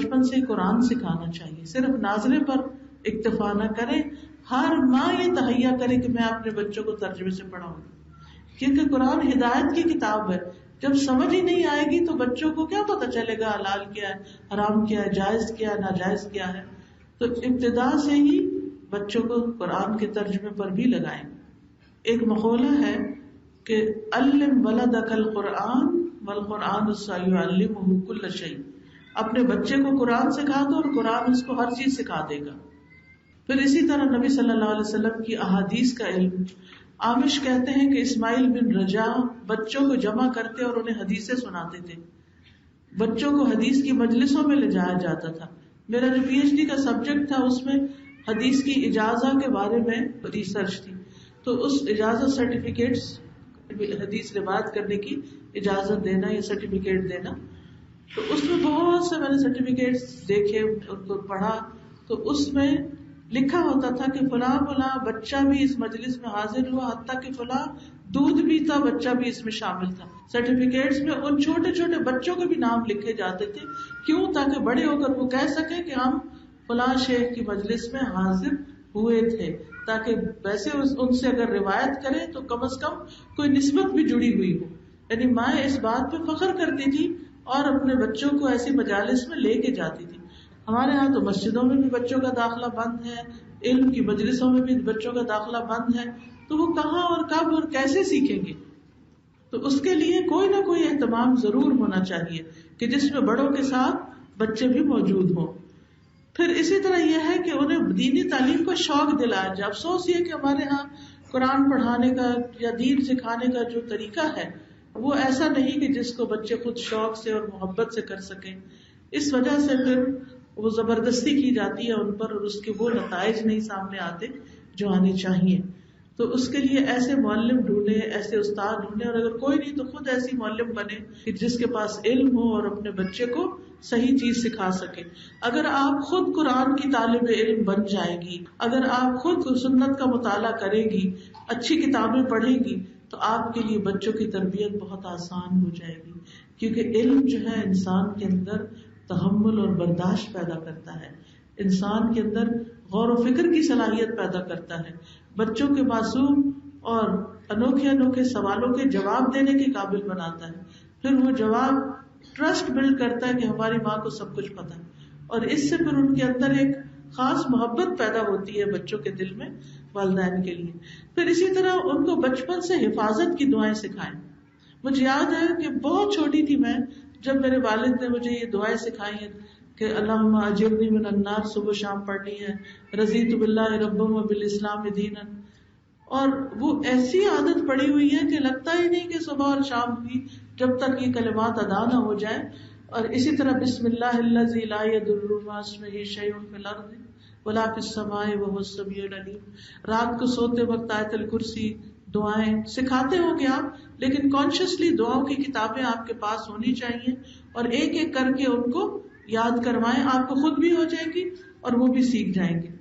بچپن سے قرآن سکھانا چاہیے. صرف نازلے پر اکتفا نہ کریں. ہر ماں یہ تہیا کرے کہ میں اپنے بچوں کو ترجمے سے پڑھاؤں، کیونکہ قرآن ہدایت کی کتاب ہے. جب سمجھ ہی نہیں آئے گی تو بچوں کو کیا پتہ چلے گا حلال کیا ہے، حرام کیا ہے، جائز کیا ہے، ناجائز کیا ہے. تو ابتدا سے ہی بچوں کو قرآن کے ترجمے پر بھی لگائیں. ایک مقولہ ہے کہ علم ولدک القرآن والقرآن سیعلمہ کل شیء. اپنے بچے کو قرآن سکھا دو اور قرآن اس کو ہر چیز سکھا دے گا. پھر اسی طرح نبی صلی اللہ علیہ وسلم کی احادیث کا علم. عامش کہتے ہیں کہ اسماعیل بن رجا بچوں کو جمع کرتے اور انہیں حدیثیں سناتے تھے. بچوں کو حدیث کی مجلسوں میں لے جایا جاتا تھا. میرا جو پی ایچ ڈی کا سبجیکٹ تھا اس میں حدیث کی اجازہ کے بارے میں ریسرچ تھی. تو اس اجازت سرٹیفکیٹس، حدیث روایت کرنے کی اجازت دینا یا سرٹیفکیٹ دینا، تو اس میں بہت سے میں نے سرٹیفکیٹس دیکھے، ان کو پڑھا. تو اس میں لکھا ہوتا تھا کہ فلاں فلاں بچہ بھی اس مجلس میں حاضر ہوا، حتیٰ کہ فلاں دودھ پیتا بچہ بھی اس میں شامل تھا. سرٹیفکیٹس میں ان چھوٹے چھوٹے بچوں کے بھی نام لکھے جاتے تھے. کیوں؟ تاکہ بڑے ہو کر وہ کہہ سکیں کہ ہم فلاں شیخ کی مجلس میں حاضر ہوئے تھے. تاکہ ویسے ان سے اگر روایت کریں تو کم از کم کوئی نسبت بھی جڑی ہوئی ہو. یعنی ماں اس بات پہ فخر کرتی تھی اور اپنے بچوں کو ایسی مجالس میں لے کے جاتی تھی. ہمارے ہاں تو مسجدوں میں بھی بچوں کا داخلہ بند ہے، علم کی مجلسوں میں بھی بچوں کا داخلہ بند ہے. تو وہ کہاں اور کب اور کیسے سیکھیں گے؟ تو اس کے لیے کوئی نہ کوئی اہتمام ضرور ہونا چاہیے کہ جس میں بڑوں کے ساتھ بچے بھی موجود ہوں. پھر اسی طرح یہ ہے کہ انہیں دینی تعلیم کا شوق دلایا جائے. افسوس یہ کہ ہمارے ہاں قرآن پڑھانے کا یا دین سکھانے کا جو طریقہ ہے وہ ایسا نہیں کہ جس کو بچے خود شوق سے اور محبت سے کر سکیں. اس وجہ سے پھر وہ زبردستی کی جاتی ہے ان پر اور اس کے وہ نتائج نہیں سامنے آتے جو آنے چاہیے. تو اس کے لیے ایسے معلم ڈھونڈے، ایسے استاد ڈھونڈے، اور اگر کوئی نہیں تو خود ایسی معلم بنے کہ جس کے پاس علم ہو اور اپنے بچے کو صحیح چیز سکھا سکے. اگر آپ خود قرآن کی طالب علم بن جائے گی، اگر آپ خود سنت کا مطالعہ کرے گی، اچھی کتابیں پڑھے گی، تو آپ کے لیے بچوں کی تربیت بہت آسان ہو جائے گی. کیونکہ علم جو ہے انسان کے اندر تحمل اور برداشت پیدا کرتا ہے، انسان کے اندر غور و فکر کی صلاحیت پیدا کرتا ہے، بچوں کے معصوم اور انوکھے انوکھے سوالوں کے جواب دینے کے قابل بناتا ہے. پھر وہ جواب ٹرسٹ بلڈ کرتا ہے کہ ہماری ماں کو سب کچھ پتا ہے، اور اس سے پھر ان کے اندر ایک خاص محبت پیدا ہوتی ہے بچوں کے دل میں والدین کے لیے. پھر اسی طرح ان کو بچپن سے حفاظت کی دعائیں سکھائیں. مجھے یاد ہے کہ بہت چھوٹی تھی میں جب میرے والد نے مجھے یہ دعائیں سکھائی ہیں کہ اللہم اجرنی من النار صبح شام پڑھنی ہے، رضیت باللہ ربا وبالاسلام دینا. اور وہ ایسی عادت پڑی ہوئی ہے کہ لگتا ہی نہیں کہ صبح اور شام کی جب تک یہ کلمات ادا نہ ہو جائے. اور اسی طرح بسم اللہ الذی لا یضر مع اسمہ شیء فی الارض ولا فی السماء وهو السمیع العلیم. رات کو سوتے وقت آیت الکرسی دعائیں سکھاتے ہو گے آپ، لیکن کانشیسلی دعاؤں کی کتابیں آپ کے پاس ہونی چاہیے اور ایک ایک کر کے ان کو یاد کروائیں. آپ کو خود بھی ہو جائے گی اور وہ بھی سیکھ جائیں گے.